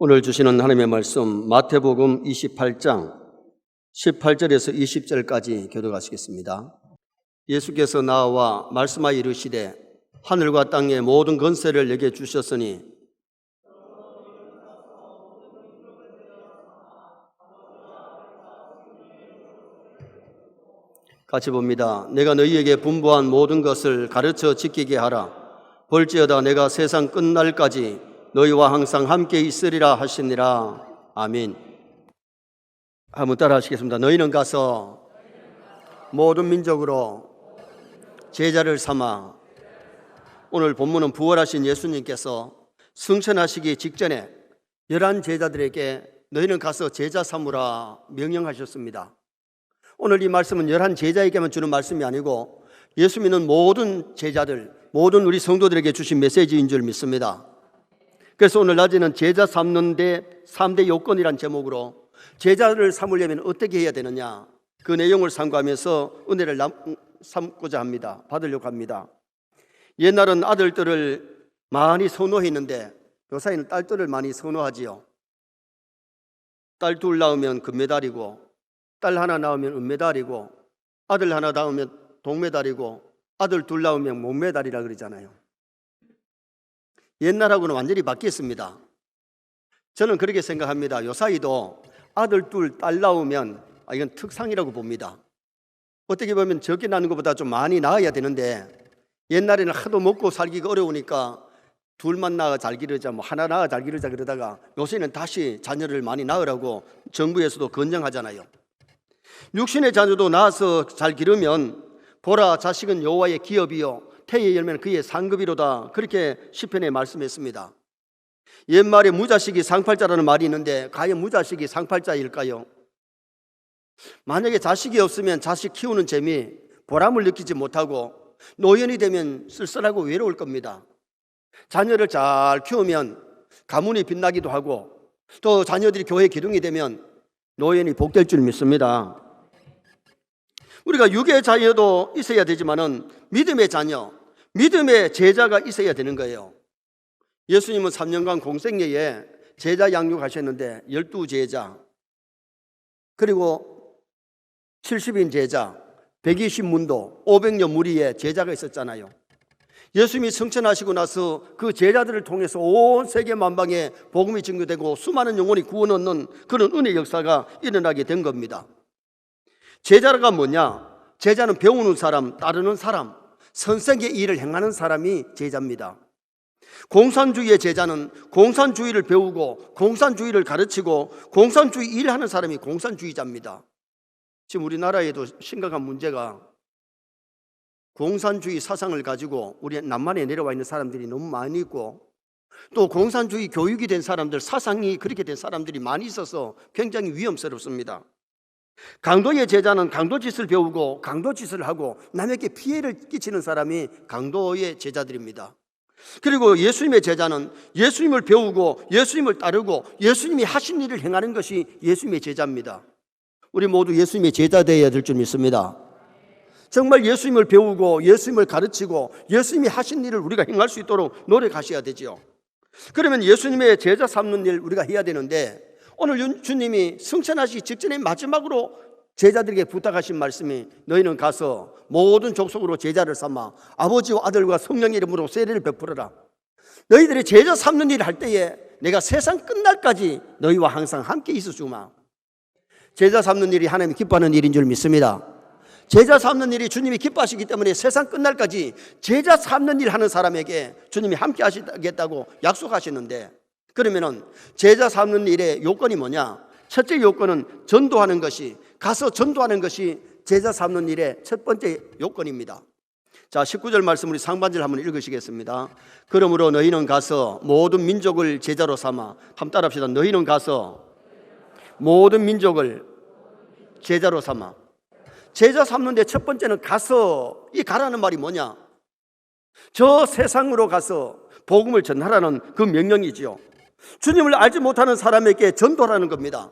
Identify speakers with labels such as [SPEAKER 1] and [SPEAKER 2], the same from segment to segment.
[SPEAKER 1] 오늘 주시는 하나님의 말씀 마태복음 28장 18절에서 20절까지 교독하시겠습니다. 예수께서 나와 말씀하여 이르시되 하늘과 땅의 모든 권세를 내게 주셨으니 같이 봅니다. 내가 너희에게 분부한 모든 것을 가르쳐 지키게 하라. 볼지어다 내가 세상 끝날까지 너희와 항상 함께 있으리라 하시니라. 아멘. 한번 따라 하시겠습니다. 너희는 가서 모든 민족으로 제자를 삼아. 오늘 본문은 부활하신 예수님께서 승천하시기 직전에 11 제자들에게 너희는 가서 제자 삼으라 명령하셨습니다. 오늘 이 말씀은 11 제자에게만 주는 말씀이 아니고 예수 믿는 모든 제자들, 모든 우리 성도들에게 주신 메시지인 줄 믿습니다. 그래서 오늘 낮에는 제자 삼는 데 3대 요건이란 제목으로 제자를 삼으려면 어떻게 해야 되느냐, 그 내용을 상고하면서 은혜를 삼고자 합니다. 받으려고 합니다. 옛날은 아들들을 많이 선호했는데 요사이는 딸들을 많이 선호하지요. 딸 둘 낳으면 금메달이고, 딸 하나 낳으면 은메달이고, 아들 하나 낳으면 동메달이고, 아들 둘 낳으면 목메달이라 그러잖아요. 옛날하고는 완전히 바뀌었습니다. 저는 그렇게 생각합니다. 요사이도 아들 둘, 딸 낳으면 이건 특상이라고 봅니다. 어떻게 보면 적게 낳는 것보다 좀 많이 낳아야 되는데 옛날에는 하도 먹고 살기가 어려우니까 둘만 낳아 잘 기르자, 하나 낳아 잘 기르자 그러다가 요새는 다시 자녀를 많이 낳으라고 정부에서도 권장하잖아요. 육신의 자녀도 낳아서 잘 기르면 보라 자식은 여호와의 기업이요 태의 열매는 그의 상급이로다, 그렇게 시편에 말씀했습니다. 옛말에 무자식이 상팔자라는 말이 있는데 과연 무자식이 상팔자일까요? 만약에 자식이 없으면 자식 키우는 재미, 보람을 느끼지 못하고 노년이 되면 쓸쓸하고 외로울 겁니다. 자녀를 잘 키우면 가문이 빛나기도 하고 또 자녀들이 교회 기둥이 되면 노년이 복될 줄 믿습니다. 우리가 육의 자녀도 있어야 되지만은 믿음의 자녀, 믿음의 제자가 있어야 되는 거예요. 예수님은 3년간 공생애에 제자 양육하셨는데 12제자, 그리고 70인 제자, 120문도, 500여 무리의 제자가 있었잖아요. 예수님이 승천하시고 나서 그 제자들을 통해서 온 세계 만방에 복음이 증거되고 수많은 영혼이 구원 얻는 그런 은혜 역사가 일어나게 된 겁니다. 제자가 뭐냐? 제자는 배우는 사람, 따르는 사람, 선생의 일을 행하는 사람이 제자입니다. 공산주의의 제자는 공산주의를 배우고 공산주의를 가르치고 공산주의 일하는 사람이 공산주의자입니다. 지금 우리나라에도 심각한 문제가 공산주의 사상을 가지고 우리 남한에 내려와 있는 사람들이 너무 많이 있고 또 공산주의 교육이 된 사람들, 사상이 그렇게 된 사람들이 많이 있어서 굉장히 위험스럽습니다. 강도의 제자는 강도짓을 배우고 강도짓을 하고 남에게 피해를 끼치는 사람이 강도의 제자들입니다. 그리고 예수님의 제자는 예수님을 배우고 예수님을 따르고 예수님이 하신 일을 행하는 것이 예수님의 제자입니다. 우리 모두 예수님의 제자 되어야 될 줄 믿습니다. 정말 예수님을 배우고 예수님을 가르치고 예수님이 하신 일을 우리가 행할 수 있도록 노력하셔야 되지요. 그러면 예수님의 제자 삼는 일 우리가 해야 되는데 오늘 주님이 승천하시기 직전에 마지막으로 제자들에게 부탁하신 말씀이 너희는 가서 모든 족속으로 제자를 삼아 아버지와 아들과 성령의 이름으로 세례를 베풀어라. 너희들이 제자 삼는 일을 할 때에 내가 세상 끝날까지 너희와 항상 함께 있어 주마. 제자 삼는 일이 하나님이 기뻐하는 일인 줄 믿습니다. 제자 삼는 일이 주님이 기뻐하시기 때문에 세상 끝날까지 제자 삼는 일 하는 사람에게 주님이 함께 하시겠다고 약속하시는데, 그러면은 제자 삼는 일의 요건이 뭐냐? 첫째 요건은 전도하는 것이, 가서 전도하는 것이 제자 삼는 일의 첫 번째 요건입니다. 자, 19절 말씀 우리 상반절 한번 읽으시겠습니다. 그러므로 너희는 가서 모든 민족을 제자로 삼아. 한번 따라합시다. 너희는 가서 모든 민족을 제자로 삼아. 제자 삼는데 첫 번째는 가서, 이 가라는 말이 뭐냐? 저 세상으로 가서 복음을 전하라는 그 명령이지요. 주님을 알지 못하는 사람에게 전도하라는 겁니다.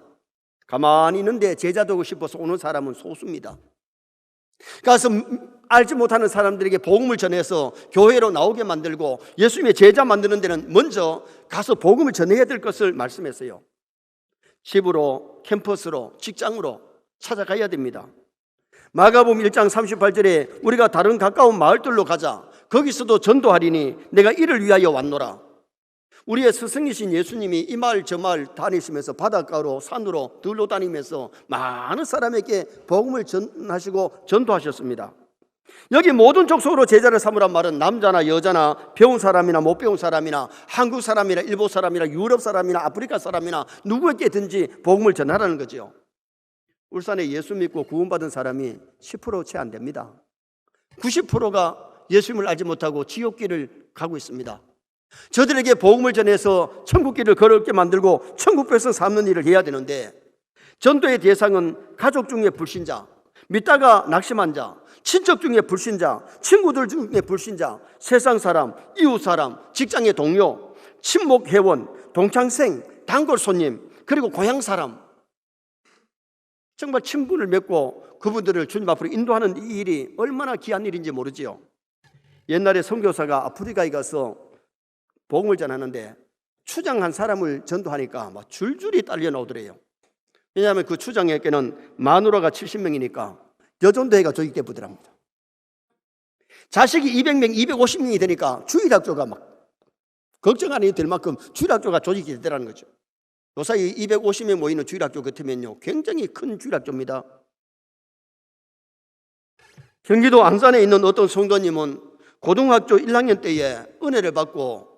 [SPEAKER 1] 가만히 있는데 제자 되고 싶어서 오는 사람은 소수입니다. 가서 알지 못하는 사람들에게 복음을 전해서 교회로 나오게 만들고 예수님의 제자 만드는 데는 먼저 가서 복음을 전해야 될 것을 말씀했어요. 집으로, 캠퍼스로, 직장으로 찾아가야 됩니다. 마가복음 1장 38절에 우리가 다른 가까운 마을들로 가자. 거기서도 전도하리니 내가 이를 위하여 왔노라. 우리의 스승이신 예수님이 이 마을 저 마을 다니시면서 바닷가로 산으로 들로 다니면서 많은 사람에게 복음을 전하시고 전도하셨습니다. 여기 모든 족속으로 제자를 삼으란 말은 남자나 여자나 배운 사람이나 못 배운 사람이나 한국 사람이나 일본 사람이나 유럽 사람이나 아프리카 사람이나 누구에게든지 복음을 전하라는 거죠. 울산에 예수 믿고 구원받은 사람이 10% 채 안 됩니다. 90%가 예수님을 알지 못하고 지옥길을 가고 있습니다. 저들에게 복음을 전해서 천국길을 걸어오게 만들고 천국 백성 삼는 일을 해야 되는데, 전도의 대상은 가족 중에 불신자, 믿다가 낙심한 자, 친척 중에 불신자, 친구들 중에 불신자, 세상 사람, 이웃 사람, 직장의 동료, 친목 회원, 동창생, 단골 손님, 그리고 고향 사람, 정말 친분을 맺고 그분들을 주님 앞으로 인도하는 이 일이 얼마나 귀한 일인지 모르지요. 옛날에 선교사가 아프리카에 가서 복음을 전하는데 추장 한 사람을 전도하니까 막 줄줄이 딸려 나오더래요. 왜냐하면 그 추장에게는 마누라가 70명이니까 여전도회가 조직돼 보더랍니다. 자식이 200명, 250명이 되니까 주일학교가 막 걱정 안 해도 될 만큼 주일학교가 조직이 되더라는 거죠. 요사이 250명 모이는 주일학교 같으면요, 굉장히 큰 주일학교입니다. 경기도 안산에 있는 어떤 성도님은 고등학교 1학년 때에 은혜를 받고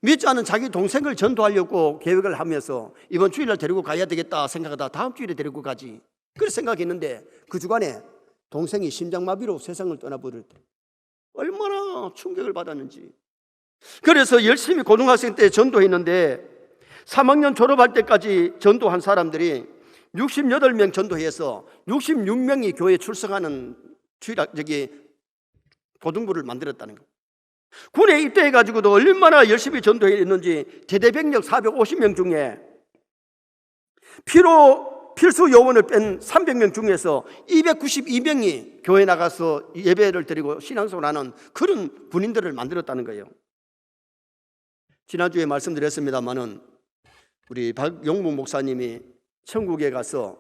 [SPEAKER 1] 믿지 않은 자기 동생을 전도하려고 계획을 하면서 이번 주일날 데리고 가야 되겠다 생각하다 다음 주일에 데리고 가지, 그렇게 생각했는데 그 주간에 동생이 심장마비로 세상을 떠나버릴 때 얼마나 충격을 받았는지. 그래서 열심히 고등학생 때 전도했는데 3학년 졸업할 때까지 전도한 사람들이 68명 전도해서 66명이 교회에 출석하는 고등부를 만들었다는 거. 군에 입대해가지고도 얼마나 열심히 전도했는지 대대병력 450명 중에 필수 요원을 뺀 300명 중에서 292명이 교회 나가서 예배를 드리고 신앙생활을 하는 그런 군인들을 만들었다는 거예요. 지난주에 말씀드렸습니다마는 우리 박용문 목사님이 천국에 가서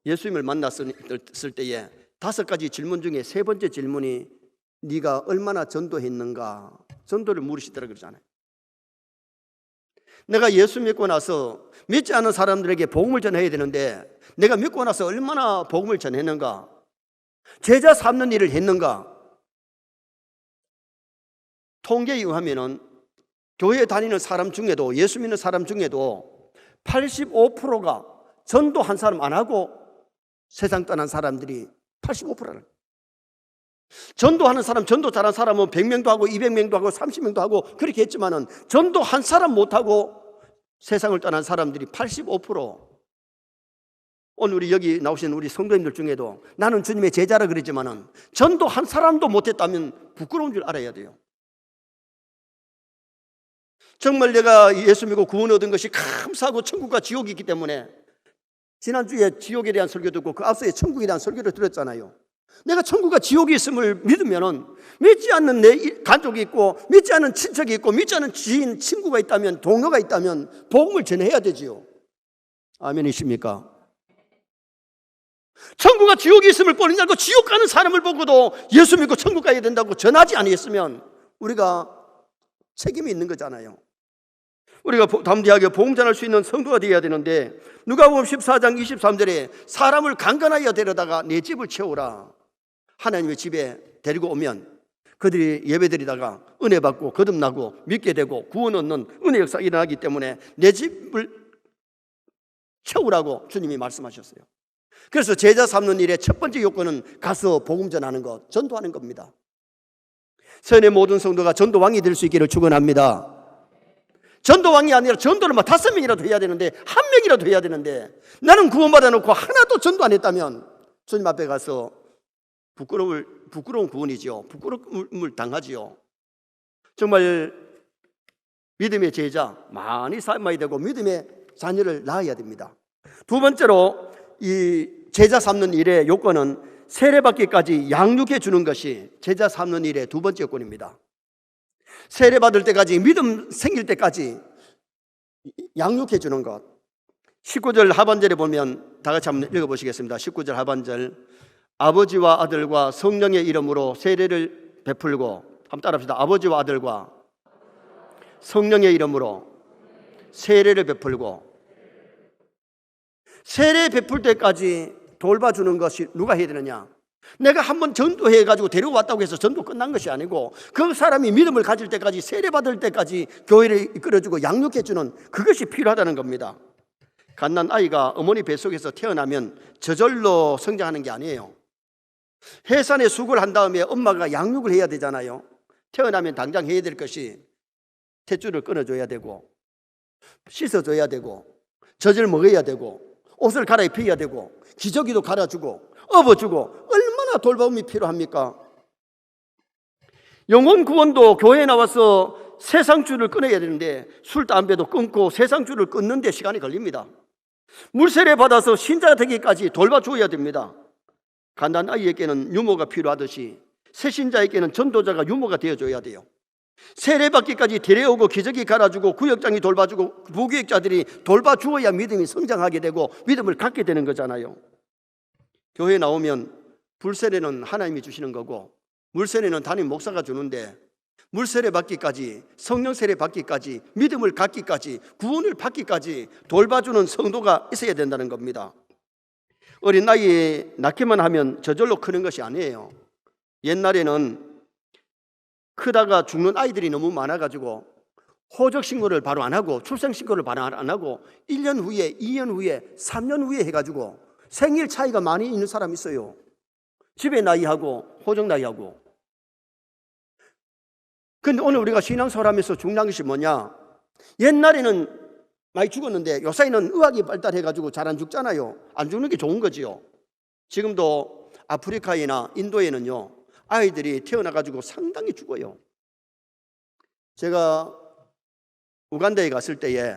[SPEAKER 1] 예수님을 만났을 때에 5가지 질문 중에 3번째 질문이 네가 얼마나 전도했는가, 전도를 물으시더라 그러잖아요. 내가 예수 믿고 나서 믿지 않은 사람들에게 복음을 전해야 되는데 내가 믿고 나서 얼마나 복음을 전했는가, 제자 삼는 일을 했는가. 통계에 의하면은 교회에 다니는 사람 중에도, 예수 믿는 사람 중에도 85%가 전도 한 사람 안 하고 세상 떠난 사람들이 85%라는. 전도하는 사람, 전도 잘하는 사람은 100명도 하고 200명도 하고 30명도 하고 그렇게 했지만은 전도 한 사람 못하고 세상을 떠난 사람들이 85%. 오늘 우리 여기 나오신 우리 성도님들 중에도 나는 주님의 제자라 그랬지만은 전도 한 사람도 못했다면 부끄러운 줄 알아야 돼요. 정말 내가 예수 믿고 구원 얻은 것이 감사하고 천국과 지옥이 있기 때문에 지난주에 지옥에 대한 설교 듣고 그 앞서에 천국에 대한 설교를 들었잖아요. 내가 천국과 지옥이 있음을 믿으면은 믿지 않는 내 가족이 있고 믿지 않는 친척이 있고 믿지 않는 지인, 친구가 있다면, 동료가 있다면 복음을 전해야 되지요. 아멘이십니까? 천국과 지옥이 있음을 뻔히 알고 지옥 가는 사람을 보고도 예수 믿고 천국 가야 된다고 전하지 아니했으면 우리가 책임이 있는 거잖아요. 우리가 담대하게 복음 전할 수 있는 성도가 되어야 되는데 누가복음 14장 23절에 사람을 강간하여 데려다가 내 집을 채우라. 하나님의 집에 데리고 오면 그들이 예배드리다가 은혜 받고 거듭나고 믿게 되고 구원 얻는 은혜 역사가 일어나기 때문에 내 집을 채우라고 주님이 말씀하셨어요. 그래서 제자 삼는 일의 첫 번째 요건은 가서 복음 전하는 것, 전도하는 겁니다. 선의 모든 성도가 전도왕이 될 수 있기를 축원합니다. 전도왕이 아니라 전도를 5명이라도 해야 되는데 1명이라도 해야 되는데 나는 구원받아 놓고 하나도 전도 안 했다면 주님 앞에 가서 부끄러운 구원이죠. 부끄러움을 당하지요. 정말 믿음의 제자 많이 삼아야 되고 믿음의 자녀를 낳아야 됩니다. 두 번째로 이 제자 삼는 일의 요건은 세례받기까지 양육해 주는 것이 제자 삼는 일의 두 번째 요건입니다. 세례받을 때까지, 믿음 생길 때까지 양육해 주는 것. 19절 하반절에 보면 다 같이 한번 읽어보시겠습니다. 19절 하반절. 아버지와 아들과 성령의 이름으로 세례를 베풀고, 한번 따라합시다. 아버지와 아들과 성령의 이름으로 세례를 베풀고. 세례 베풀 때까지 돌봐주는 것이 누가 해야 되느냐? 내가 한번 전도해가지고 데려왔다고 해서 전도 끝난 것이 아니고, 그 사람이 믿음을 가질 때까지, 세례받을 때까지 교회를 이끌어주고 양육해주는 그것이 필요하다는 겁니다. 갓난 아이가 어머니 뱃속에서 태어나면 저절로 성장하는 게 아니에요. 해산에 숙을 한 다음에 엄마가 양육을 해야 되잖아요. 태어나면 당장 해야 될 것이 탯줄을 끊어줘야 되고, 씻어줘야 되고, 젖을 먹여야 되고, 옷을 갈아입혀야 되고, 기저귀도 갈아주고, 업어주고, 얼마나 돌봄이 필요합니까? 영혼 구원도 교회에 나와서 세상줄을 끊어야 되는데, 술, 담배도 끊고 세상줄을 끊는 데 시간이 걸립니다. 물세례 받아서 신자가 되기까지 돌봐줘야 됩니다. 갓난 아이에게는 유모가 필요하듯이 새신자에게는 전도자가 유모가 되어줘야 돼요. 세례받기까지 데려오고 기저귀 갈아주고 구역장이 돌봐주고 부교육자들이 돌봐주어야 믿음이 성장하게 되고 믿음을 갖게 되는 거잖아요. 교회에 나오면 불세례는 하나님이 주시는 거고, 물세례는 담임 목사가 주는데, 물세례 받기까지, 성령 세례 받기까지, 믿음을 갖기까지, 구원을 받기까지 돌봐주는 성도가 있어야 된다는 겁니다. 어린 나이에 낳기만 하면 저절로 크는 것이 아니에요. 옛날에는 크다가 죽는 아이들이 너무 많아가지고 호적신고를 바로 안 하고 출생신고를 바로 안 하고 1년 후에, 2년 후에, 3년 후에 해가지고 생일 차이가 많이 있는 사람이 있어요. 집에 나이하고 호적 나이하고. 근데 오늘 우리가 신앙생활 하면서 중요한 것이 뭐냐? 옛날에는 많이 죽었는데 요새는 의학이 발달해가지고 잘 안 죽잖아요. 안 죽는 게 좋은 거지요. 지금도 아프리카나 인도에는요, 아이들이 태어나가지고 상당히 죽어요. 제가 우간다에 갔을 때에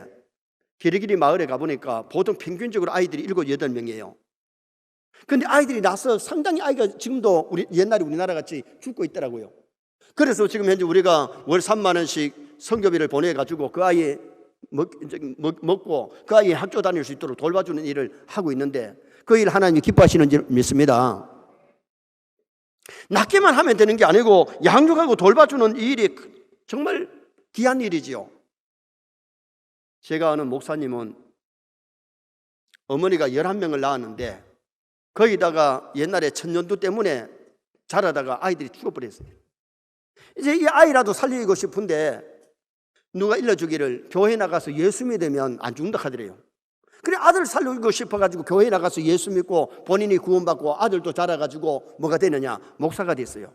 [SPEAKER 1] 기리기리 마을에 가보니까 보통 평균적으로 아이들이 7, 8명이에요. 근데 아이들이 나서 상당히 아이가 지금도 옛날에 우리나라 같이 죽고 있더라고요. 그래서 지금 현재 우리가 월 3만 원씩 성교비를 보내가지고 그 아이 먹고 그 아이 학교 다닐 수 있도록 돌봐주는 일을 하고 있는데, 그 일 하나님이 기뻐하시는 줄 믿습니다. 낳기만 하면 되는 게 아니고 양육하고 돌봐주는 이 일이 정말 귀한 일이지요. 제가 아는 목사님은 어머니가 11명을 낳았는데 거기다가 옛날에 천연두 때문에 자라다가 아이들이 죽어버렸어요. 이제 이 아이라도 살리고 싶은데 누가 일러주기를 교회 나가서 예수 믿으면 안 죽는다 하더래요. 그래, 아들 살리고 싶어가지고 교회 나가서 예수 믿고 본인이 구원받고 아들도 자라가지고 뭐가 되느냐? 목사가 됐어요.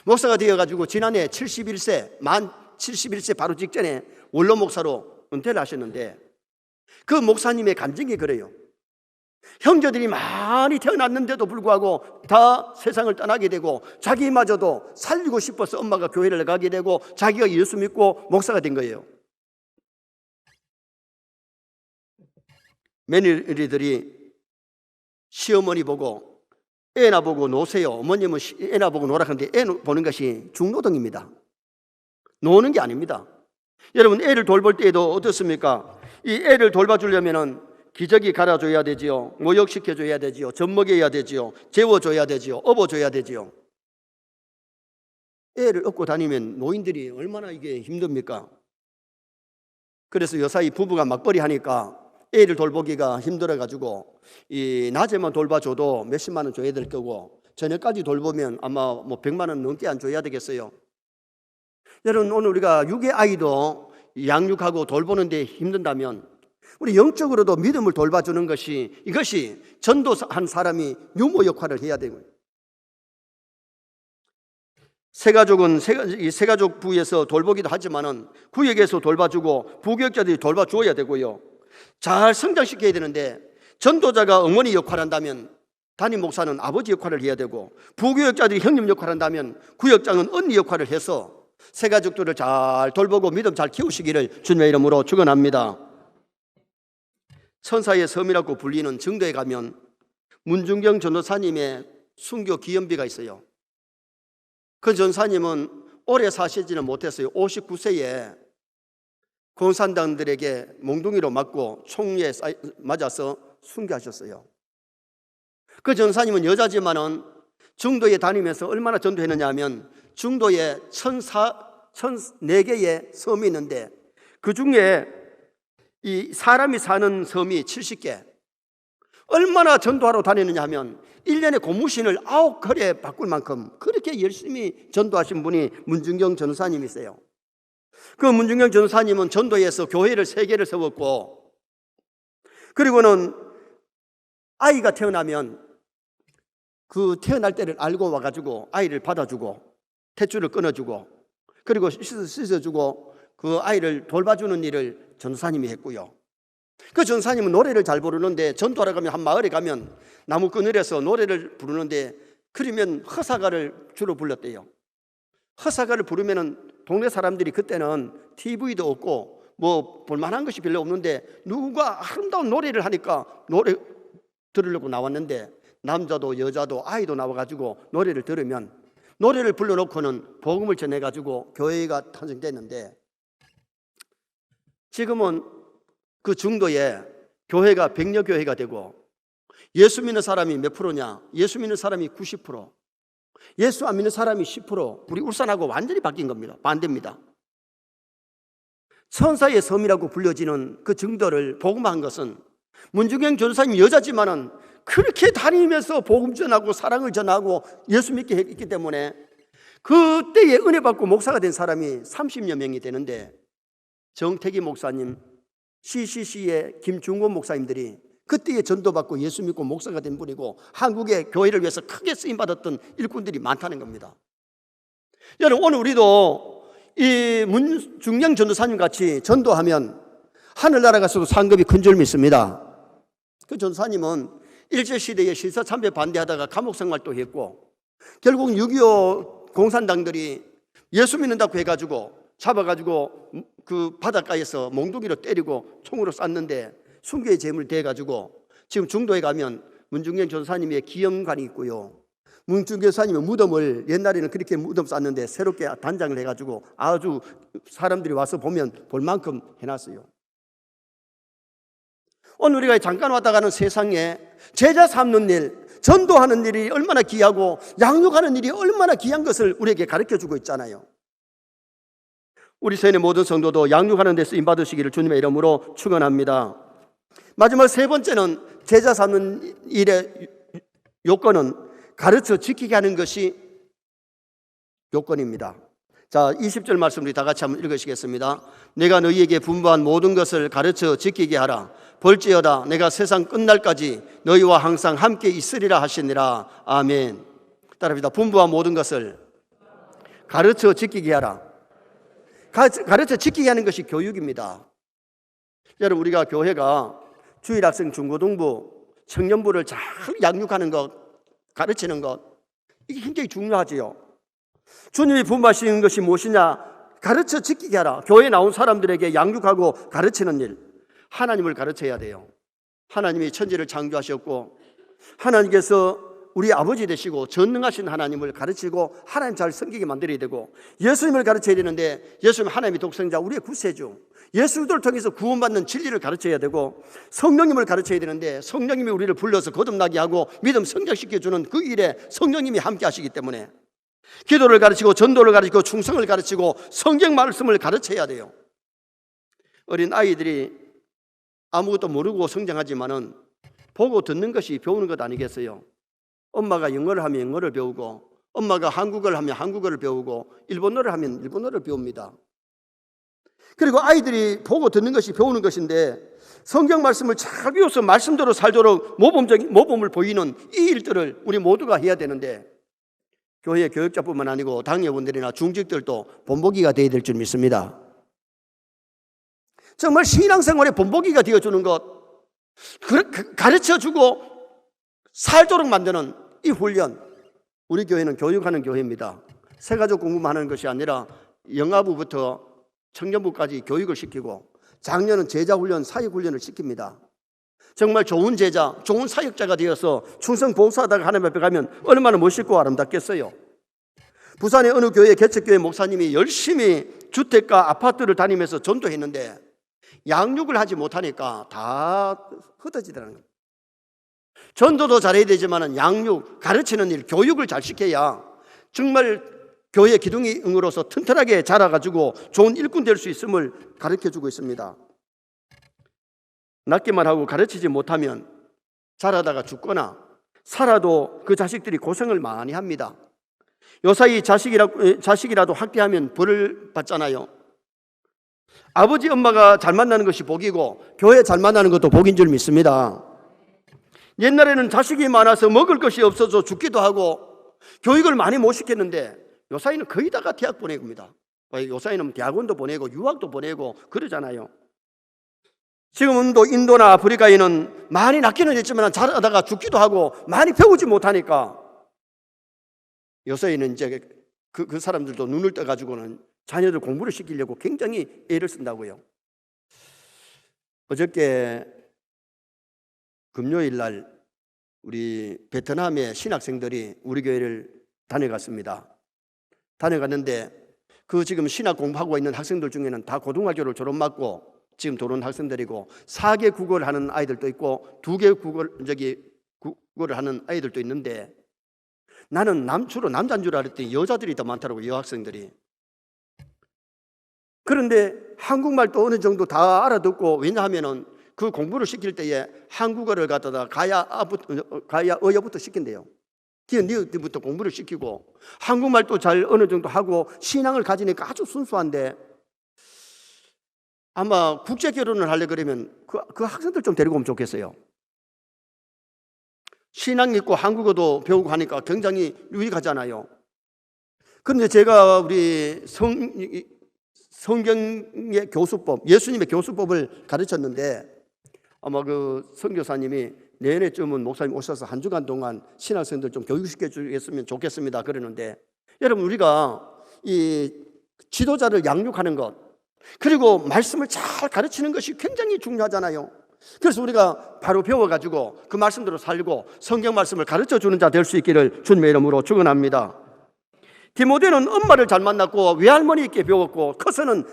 [SPEAKER 1] 목사가 되어가지고 지난해 71세, 만 71세 바로 직전에 원로 목사로 은퇴를 하셨는데, 그 목사님의 감정이 그래요. 형제들이 많이 태어났는데도 불구하고 다 세상을 떠나게 되고 자기마저도 살리고 싶어서 엄마가 교회를 가게 되고 자기가 예수 믿고 목사가 된 거예요. 며느리들이 시어머니 보고 애나 보고 노세요. 어머님은 애나 보고 노라 하는데 애 보는 것이 중노동입니다. 노는 게 아닙니다. 여러분, 애를 돌볼 때에도 어떻습니까? 이 애를 돌봐주려면은 기저귀 갈아줘야 되지요. 모욕시켜줘야 되지요. 젖 먹여야 되지요. 재워줘야 되지요. 업어줘야 되지요. 애를 업고 다니면 노인들이 얼마나 이게 힘듭니까? 그래서 요사이 부부가 맞벌이 하니까 애를 돌보기가 힘들어가지고 이 낮에만 돌봐줘도 몇십만 원 줘야 될 거고 저녁까지 돌보면 아마 뭐 100만 원 넘게 안 줘야 되겠어요. 여러분, 오늘 우리가 육의 아이도 양육하고 돌보는데 힘든다면 우리 영적으로도 믿음을 돌봐주는 것이, 이것이 전도한 사람이 유모 역할을 해야 되고요. 새가족은 새가족 부에서 돌보기도 하지만은 구역에서 돌봐주고 부교육자들이 돌봐주어야 되고요. 잘 성장시켜야 되는데 전도자가 어머니 역할을 한다면 담임 목사는 아버지 역할을 해야 되고 부교육자들이 형님 역할을 한다면 구역장은 언니 역할을 해서 새가족들을 잘 돌보고 믿음 잘 키우시기를 주님의 이름으로 축원합니다. 천사의 섬이라고 불리는 정도에 가면 문중경 전도사님의 순교 기념비가 있어요. 그 전사님은 오래 사시지는 못했어요. 59세에 공산당들에게 몽둥이로 맞고 총에 맞아서 순교하셨어요. 그 전사님은 여자지만은 중도에 다니면서 얼마나 전도했느냐 하면 중도에 1004개의 섬이 있는데 그 중에 이 사람이 사는 섬이 70개. 얼마나 전도하러 다니느냐 하면 1년에 고무신을 9컬에 바꿀 만큼 그렇게 열심히 전도하신 분이 문중경 전도사님이세요. 그 문중경 전도사님은 전도에서 교회를 3개를 세웠고, 그리고는 아이가 태어나면 그 태어날 때를 알고 와가지고 아이를 받아주고 탯줄을 끊어주고 그리고 씻어주고 그 아이를 돌봐주는 일을 전도사님이 했고요. 그 전도사님은 노래를 잘 부르는데 전도하러 가면 한 마을에 가면 나무 그늘에서 노래를 부르는데 그러면 허사가를 주로 불렀대요. 허사가를 부르면은 동네 사람들이 그때는 TV도 없고 뭐 볼만한 것이 별로 없는데 누가 아름다운 노래를 하니까 노래 들으려고 나왔는데 남자도 여자도 아이도 나와가지고 노래를 들으면 노래를 불러놓고는 복음을 전해가지고 교회가 탄생됐는데 지금은 그 중도에 교회가 백녀교회가 되고 예수 믿는 사람이 몇 프로냐? 예수 믿는 사람이 90%, 예수 안 믿는 사람이 10%. 우리 울산하고 완전히 바뀐 겁니다. 반대입니다. 천사의 섬이라고 불려지는 그 중도를 복음한 것은 문중경 전도사님 여자지만은 그렇게 다니면서 복음 전하고 사랑을 전하고 예수 믿게 했기 때문에 그때에 은혜 받고 목사가 된 사람이 30여 명이 되는데 정태기 목사님, CCC의 김중곤 목사님들이 그때에 전도받고 예수 믿고 목사가 된 분이고 한국의 교회를 위해서 크게 쓰임받았던 일꾼들이 많다는 겁니다. 여러분, 오늘 우리도 이 문중경 전도사님 같이 전도하면 하늘나라 가서도 상급이 큰 줄 믿습니다. 그 전도사님은 일제시대에 신사참배 반대하다가 감옥 생활도 했고 결국 6.25 공산당들이 예수 믿는다고 해가지고 잡아가지고 그 바닷가에서 몽둥이로 때리고 총으로 쐈는데 순교의 제물 돼가지고 지금 중도에 가면 문중경 전도사님의 기념관이 있고요. 문중경 전도사님의 무덤을 옛날에는 그렇게 무덤 쌌는데 새롭게 단장을 해가지고 아주 사람들이 와서 보면 볼 만큼 해놨어요. 오늘 우리가 잠깐 왔다 가는 세상에 제자 삼는 일, 전도하는 일이 얼마나 귀하고 양육하는 일이 얼마나 귀한 것을 우리에게 가르쳐주고 있잖아요. 우리 세인의 모든 성도도 양육하는 데 쓰임받으시기를 주님의 이름으로 축원합니다. 마지막 세 번째는 제자 삼는 일의 요건은 가르쳐 지키게 하는 것이 요건입니다. 자, 20절 말씀 우리 다 같이 한번 읽으시겠습니다. 내가 너희에게 분부한 모든 것을 가르쳐 지키게 하라. 볼지어다 내가 세상 끝날까지 너희와 항상 함께 있으리라 하시니라. 아멘. 따라합니다. 분부한 모든 것을 가르쳐 지키게 하라. 가르쳐 지키게 하는 것이 교육입니다. 여러분, 우리가 교회가 주일학생, 중고등부, 청년부를 잘 양육하는 것, 가르치는 것, 이게 굉장히 중요하지요. 주님이 분부하시는 것이 무엇이냐? 가르쳐 지키게 하라. 교회에 나온 사람들에게 양육하고 가르치는 일, 하나님을 가르쳐야 돼요. 하나님이 천지를 창조하셨고 하나님께서 우리 아버지 되시고 전능하신 하나님을 가르치고 하나님 잘 섬기게 만들어야 되고 예수님을 가르쳐야 되는데 예수님 하나님의 독생자, 우리의 구세주, 예수를 통해서 구원받는 진리를 가르쳐야 되고 성령님을 가르쳐야 되는데 성령님이 우리를 불러서 거듭나게 하고 믿음 성장시켜주는 그 일에 성령님이 함께 하시기 때문에 기도를 가르치고 전도를 가르치고 충성을 가르치고 성경 말씀을 가르쳐야 돼요. 어린 아이들이 아무것도 모르고 성장하지만은 보고 듣는 것이 배우는 것 아니겠어요? 엄마가 영어를 하면 영어를 배우고 엄마가 한국어를 하면 한국어를 배우고 일본어를 하면 일본어를 배웁니다. 그리고 아이들이 보고 듣는 것이 배우는 것인데 성경 말씀을 잘 배워서 말씀대로 살도록 모범을 보이는 이 일들을 우리 모두가 해야 되는데 교회 교육자뿐만 아니고 당회원들이나 중직들도 본보기가 되어야 될 줄 믿습니다. 정말 신앙생활의 본보기가 되어주는 것, 가르쳐주고 살도록 만드는 이 훈련, 우리 교회는 교육하는 교회입니다. 새가족 공부만 하는 것이 아니라 영아부부터 청년부까지 교육을 시키고 작년은 제자훈련, 사역훈련을 시킵니다. 정말 좋은 제자, 좋은 사역자가 되어서 충성 봉사하다가 하나님 앞에 가면 얼마나 멋있고 아름답겠어요. 부산의 어느 교회 개척교회 목사님이 열심히 주택가 아파트를 다니면서 전도했는데 양육을 하지 못하니까 다 흩어지더라는 거예요. 전도도 잘해야 되지만 양육, 가르치는 일, 교육을 잘 시켜야 정말 교회 기둥이 응으로서 튼튼하게 자라가지고 좋은 일꾼 될 수 있음을 가르쳐주고 있습니다. 낳기만 하고 가르치지 못하면 자라다가 죽거나 살아도 그 자식들이 고생을 많이 합니다. 요사이 자식이라도 학대하면 벌을 받잖아요. 아버지 엄마가 잘 만나는 것이 복이고 교회 잘 만나는 것도 복인 줄 믿습니다. 옛날에는 자식이 많아서 먹을 것이 없어서 죽기도 하고 교육을 많이 못 시켰는데 요사이는 거의 다가 대학 보내고입니다. 요사이는 대학원도 보내고 유학도 보내고 그러잖아요. 지금도 인도나 아프리카에는 많이 낳기는 했지만 자라다가 죽기도 하고 많이 배우지 못하니까 요새는 이제 그 사람들도 눈을 떠가지고는 자녀들 공부를 시키려고 굉장히 애를 쓴다고요. 어저께 금요일 날 우리 베트남의 신학생들이 우리 교회를 다녀갔습니다. 다녀갔는데 그 지금 신학 공부하고 있는 학생들 중에는 다 고등학교를 졸업맞고 지금 들어온 학생들이고 4개 국어를 하는 아이들도 있고 2개 국어를 하는 아이들도 있는데 나는 주로 남자인 줄 알았더니 여자들이 더 많더라고요. 여학생들이. 그런데 한국말도 어느 정도 다 알아듣고, 왜냐하면 그 공부를 시킬 때에 한국어를 갖다가 가야 어여부터 시킨대요. 기어부터 공부를 시키고 한국말도 잘 어느 정도 하고 신앙을 가지니까 아주 순수한데, 아마 국제 결혼을 하려 그러면 그 학생들 좀 데리고 오면 좋겠어요. 신앙 있고 한국어도 배우고 하니까 굉장히 유익하잖아요. 그런데 제가 우리 성경의 교수법, 예수님의 교수법을 가르쳤는데 아마 그 선교사님이 내년쯤은 목사님 오셔서 한 주간 동안 신학생들 좀 교육시켜 주겠으면 좋겠습니다 그러는데, 여러분 우리가 이 지도자를 양육하는 것, 그리고 말씀을 잘 가르치는 것이 굉장히 중요하잖아요. 그래서 우리가 바로 배워가지고 그 말씀대로 살고 성경 말씀을 가르쳐주는 자 될 수 있기를 주님의 이름으로 축원합니다. 디모데는 엄마를 잘 만났고 외할머니께 배웠고 커서는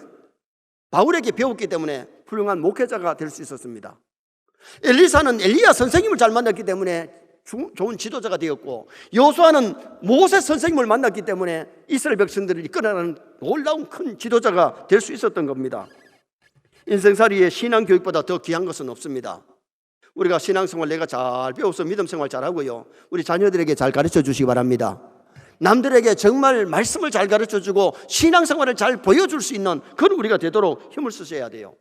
[SPEAKER 1] 바울에게 배웠기 때문에 훌륭한 목회자가 될 수 있었습니다. 엘리사는 엘리야 선생님을 잘 만났기 때문에 좋은 지도자가 되었고, 여호수아는 모세 선생님을 만났기 때문에 이스라엘 백성들을 이끌어가는 놀라운 큰 지도자가 될 수 있었던 겁니다. 인생살이에 신앙교육보다 더 귀한 것은 없습니다. 우리가 신앙생활 내가 잘 배워서 믿음생활 잘하고요, 우리 자녀들에게 잘 가르쳐 주시기 바랍니다. 남들에게 정말 말씀을 잘 가르쳐주고 신앙생활을 잘 보여줄 수 있는 그런 우리가 되도록 힘을 쓰셔야 돼요.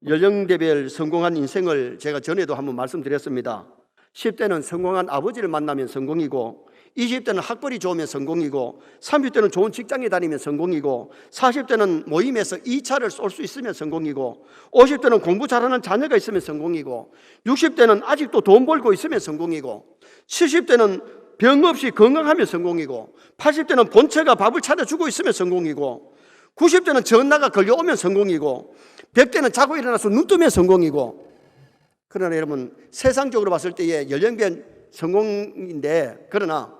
[SPEAKER 1] 연령대별 성공한 인생을 제가 전에도 한번 말씀드렸습니다. 10대는 성공한 아버지를 만나면 성공이고, 20대는 학벌이 좋으면 성공이고, 30대는 좋은 직장에 다니면 성공이고, 40대는 모임에서 2차를 쏠 수 있으면 성공이고, 50대는 공부 잘하는 자녀가 있으면 성공이고, 60대는 아직도 돈 벌고 있으면 성공이고, 70대는 병 없이 건강하면 성공이고, 80대는 본체가 밥을 차려주고 있으면 성공이고, 90대는 전화가 걸려오면 성공이고, 100대는 자고 일어나서 눈 뜨면 성공이고. 그러나 여러분, 세상적으로 봤을 때의 연령별 성공인데, 그러나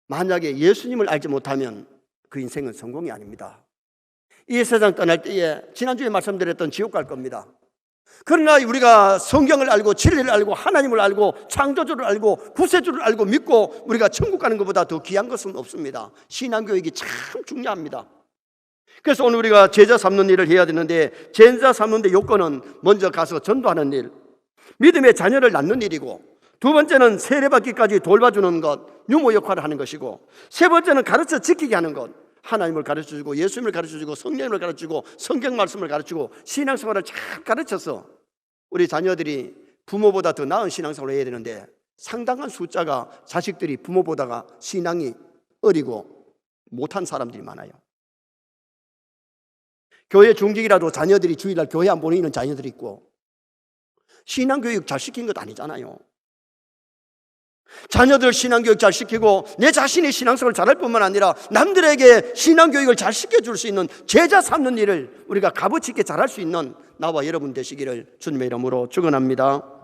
[SPEAKER 1] 만약에 예수님을 알지 못하면 그 인생은 성공이 아닙니다. 이 세상 떠날 때에 지난주에 말씀드렸던 지옥 갈 겁니다. 그러나 우리가 성경을 알고 진리를 알고 하나님을 알고 창조주를 알고 구세주를 알고 믿고 우리가 천국 가는 것보다 더 귀한 것은 없습니다. 신앙교육이 참 중요합니다. 그래서 오늘 우리가 제자 삼는 일을 해야 되는데, 제자 삼는 데 요건은 먼저 가서 전도하는 일, 믿음의 자녀를 낳는 일이고, 두 번째는 세례받기까지 돌봐주는 것, 유모 역할을 하는 것이고, 세 번째는 가르쳐 지키게 하는 것, 하나님을 가르쳐주고 예수님을 가르쳐주고 성령을 가르치고 성경 말씀을 가르치고 신앙생활을 잘 가르쳐서 우리 자녀들이 부모보다 더 나은 신앙생활을 해야 되는데, 상당한 숫자가 자식들이 부모보다가 신앙이 어리고 못한 사람들이 많아요. 교회 중직이라도 자녀들이 주일날 교회 안 보내는 자녀들이 있고, 신앙교육 잘 시킨 것 아니잖아요. 자녀들 신앙교육 잘 시키고 내 자신이 신앙생활을 잘할 뿐만 아니라 남들에게 신앙교육을 잘 시켜줄 수 있는 제자 삼는 일을 우리가 값어치 있게 잘할 수 있는 나와 여러분 되시기를 주님의 이름으로 축원합니다.